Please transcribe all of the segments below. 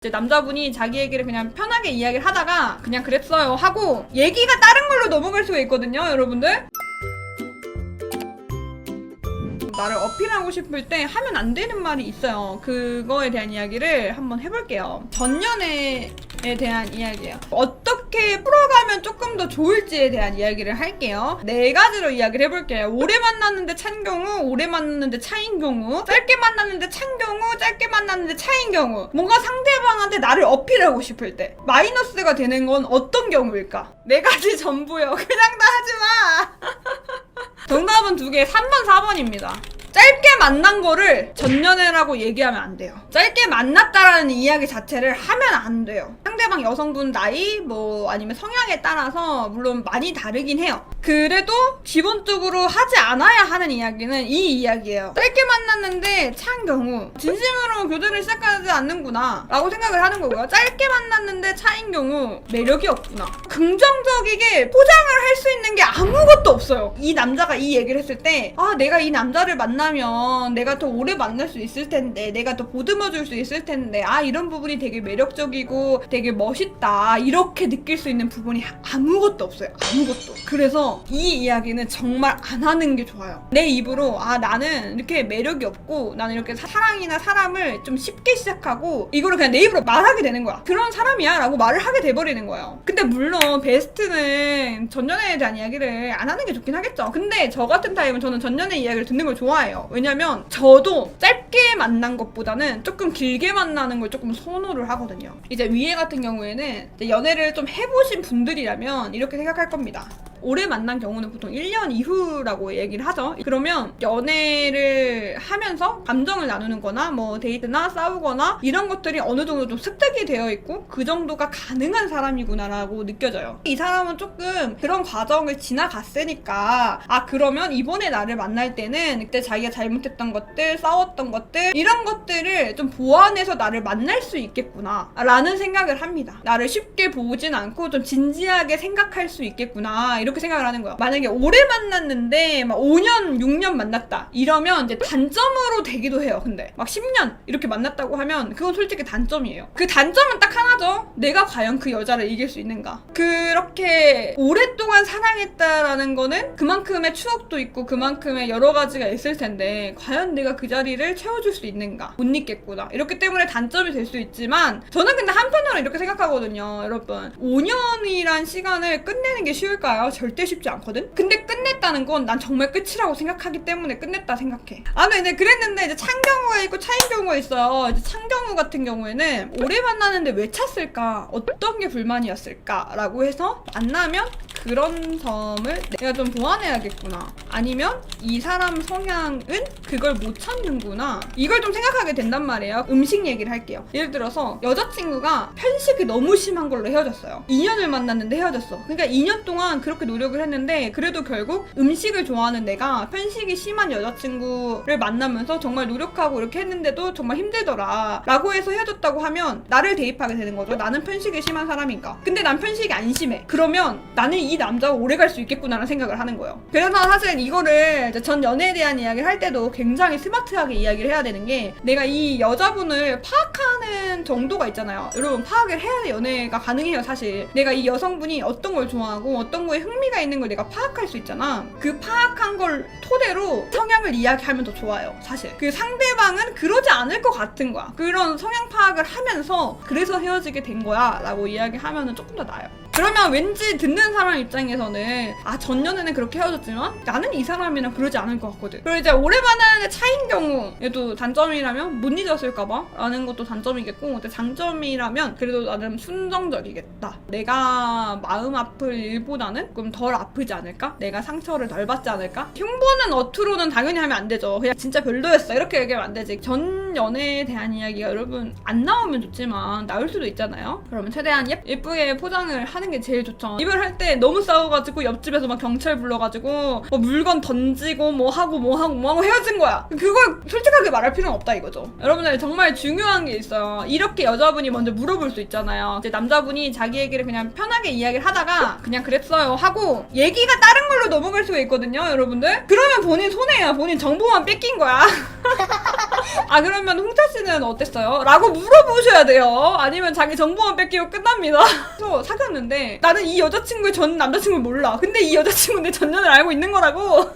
이제 남자분이 자기 얘기를 그냥 편하게 이야기를 하다가 그냥 그랬어요 하고 얘기가 다른 걸로 넘어갈 수가 있거든요, 여러분들. 나를 어필하고 싶을 때 하면 안 되는 말이 있어요. 그거에 대한 이야기를 한번 해볼게요. 전연애에 대한 이야기예요. 어떻게 풀어가면 조금 더 좋을지에 대한 이야기를 할게요. 4가지로 이야기를 해볼게요. 오래 만났는데 찬 경우, 오래 만났는데 차인 경우, 짧게 만났는데 찬 경우, 짧게 만났는데 차인 경우. 뭔가 상대방한테 나를 어필하고 싶을 때 마이너스가 되는 건 어떤 경우일까? 4가지 전부요. 그냥 다 하지마. 정답은 2개, 3번, 4번입니다. 짧게 만난 거를 전연애라고 얘기하면 안 돼요. 짧게 만났다라는 이야기 자체를 하면 안 돼요. 상대방 여성분 나이 아니면 성향에 따라서 물론 많이 다르긴 해요. 그래도 기본적으로 하지 않아야 하는 이야기는 이 이야기예요. 짧게 만났는데 찬 경우 진심으로 교제를 시작하지 않는구나 라고 생각을 하는 거고요. 짧게 만났는데 차인 경우 매력이 없구나. 긍정적이게 포장을 할 수 있는 게 아무것도 없어요. 이 남자가 이 얘기를 했을 때 내가 이 남자를 만나면 내가 더 오래 만날 수 있을 텐데, 내가 더 보듬어 줄 수 있을 텐데, 이런 부분이 되게 매력적이고 되게 멋있다 이렇게 느낄 수 있는 부분이 아무것도 없어요. 아무것도. 그래서 이 이야기는 정말 안 하는 게 좋아요. 내 입으로 나는 이렇게 매력이 없고 나는 이렇게 사랑이나 사람을 좀 쉽게 시작하고 이거를 그냥 내 입으로 말하게 되는 거야. 그런 사람이야 라고 말을 하게 돼버리는 거예요. 근데 물론 베스트는 전연애에 대한 이야기를 안 하는 게 좋긴 하겠죠. 근데 저 같은 타입은 저는 전연애 이야기를 듣는 걸 좋아해요. 왜냐면 저도 짧게 만난 것보다는 조금 길게 만나는 걸 조금 선호를 하거든요. 이제 위에 같은 경우에는 이제 연애를 좀 해보신 분들이라면 이렇게 생각할 겁니다. 오래 만난 경우는 보통 1년 이후라고 얘기를 하죠. 그러면 연애를 하면서 감정을 나누는 거나 데이트나 싸우거나 이런 것들이 어느 정도 좀 습득이 되어 있고 그 정도가 가능한 사람이구나 라고 느껴져요. 이 사람은 조금 그런 과정을 지나갔으니까 그러면 이번에 나를 만날 때는 그때 자기가 잘못했던 것들, 싸웠던 것들 이런 것들을 좀 보완해서 나를 만날 수 있겠구나 라는 생각을 합니다. 나를 쉽게 보진 않고 좀 진지하게 생각할 수 있겠구나 이렇게 생각을 하는 거야. 만약에 오래 만났는데 5년, 6년 만났다 이러면 이제 단점으로 되기도 해요. 근데 10년 이렇게 만났다고 하면 그건 솔직히 단점이에요. 그 단점은 딱 하나죠. 내가 과연 그 여자를 이길 수 있는가. 그렇게 오랫동안 사랑했다라는 거는 그만큼의 추억도 있고 그만큼의 여러 가지가 있을 텐데 과연 내가 그 자리를 채워줄 수 있는가. 못 있겠구나. 이렇기 때문에 단점이 될 수 있지만 저는 근데 한편으로 이렇게 생각하거든요. 여러분 5년이란 시간을 끝내는 게 쉬울까요? 절대 쉽지 않거든? 근데 끝냈다는 건 난 정말 끝이라고 생각하기 때문에 끝냈다 생각해. 근데 그랬는데 이제 찬 경우가 있고 차인 경우가 있어요. 이제 찬 경우 같은 경우에는 오래 만나는데 왜 찼을까? 어떤 게 불만이었을까? 라고 해서 만나면 그런 점을 내가 좀 보완해야겠구나. 아니면 이 사람 성향은 그걸 못 찾는구나. 이걸 좀 생각하게 된단 말이에요. 음식 얘기를 할게요. 예를 들어서 여자친구가 편식이 너무 심한 걸로 헤어졌어요. 2년을 만났는데 헤어졌어. 그러니까 2년 동안 그렇게 노력을 했는데 그래도 결국 음식을 좋아하는 내가 편식이 심한 여자친구를 만나면서 정말 노력하고 이렇게 했는데도 정말 힘들더라 라고 해서 헤어졌다고 하면 나를 대입하게 되는 거죠. 나는 편식이 심한 사람인가. 근데 난 편식이 안 심해. 그러면 나는 이 남자가 오래 갈 수 있겠구나라는 생각을 하는 거예요. 그래서 사실 이거를 전 연애에 대한 이야기를 할 때도 굉장히 스마트하게 이야기를 해야 되는 게 내가 이 여자분을 파악하는 정도가 있잖아요. 여러분 파악을 해야 연애가 가능해요. 사실 내가 이 여성분이 어떤 걸 좋아하고 어떤 거에 흥미가 있는 걸 내가 파악할 수 있잖아. 그 파악한 걸 토대로 성향을 이야기하면 더 좋아요. 사실 그 상대방은 그러지 않을 것 같은 거야. 그런 성향 파악을 하면서 그래서 헤어지게 된 거야 라고 이야기하면 조금 더 나아요. 그러면 왠지 듣는 사람 입장에서는 전연애는 그렇게 헤어졌지만 나는 이 사람이랑 그러지 않을 것 같거든. 그리고 이제 오래 만나는데 차인 경우 얘도 단점이라면 못 잊었을까봐 라는 것도 단점이겠고 근데 장점이라면 그래도 나름 순정적이겠다. 내가 마음 아플 일보다는 조금 덜 아프지 않을까? 내가 상처를 덜 받지 않을까? 흉보는 어투로는 당연히 하면 안 되죠. 그냥 진짜 별로였어 이렇게 얘기하면 안 되지. 전 연애에 대한 이야기가 여러분 안 나오면 좋지만 나올 수도 있잖아요. 그러면 최대한 예쁘게 포장을 하는 게 제일 좋죠. 이별 할 때 너무 싸워가지고 옆집에서 막 경찰 불러가지고 물건 던지고 뭐 하고 헤어진 거야. 그걸 솔직하게 말할 필요는 없다 이거죠. 여러분들 정말 중요한 게 있어요. 이렇게 여자분이 먼저 물어볼 수 있잖아요. 이제 남자분이 자기 얘기를 그냥 편하게 이야기를 하다가 그냥 그랬어요 하고 얘기가 다른 걸로 넘어갈 수가 있거든요, 여러분들. 그러면 본인 손해야. 본인 정보만 뺏긴 거야. 아 그러면 홍차 씨는 어땠어요? 라고 물어보셔야 돼요. 아니면 자기 정보만 뺏기고 끝납니다. 그래서 사귀었는데 나는 이 여자친구의 전 남자친구를 몰라. 근데 이 여자친구는 내 전년을 알고 있는 거라고.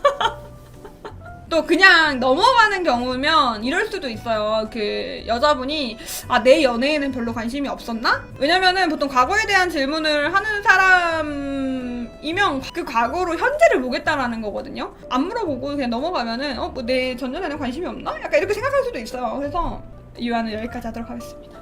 또 그냥 넘어가는 경우면 이럴 수도 있어요. 그 여자분이 아, 내 연애에는 별로 관심이 없었나? 왜냐면은 보통 과거에 대한 질문을 하는 사람이면 그 과거로 현재를 보겠다라는 거거든요. 안 물어보고 그냥 넘어가면은 뭐 내 전연에는 관심이 없나? 약간 이렇게 생각할 수도 있어요. 그래서 이 유아는 여기까지 하도록 하겠습니다.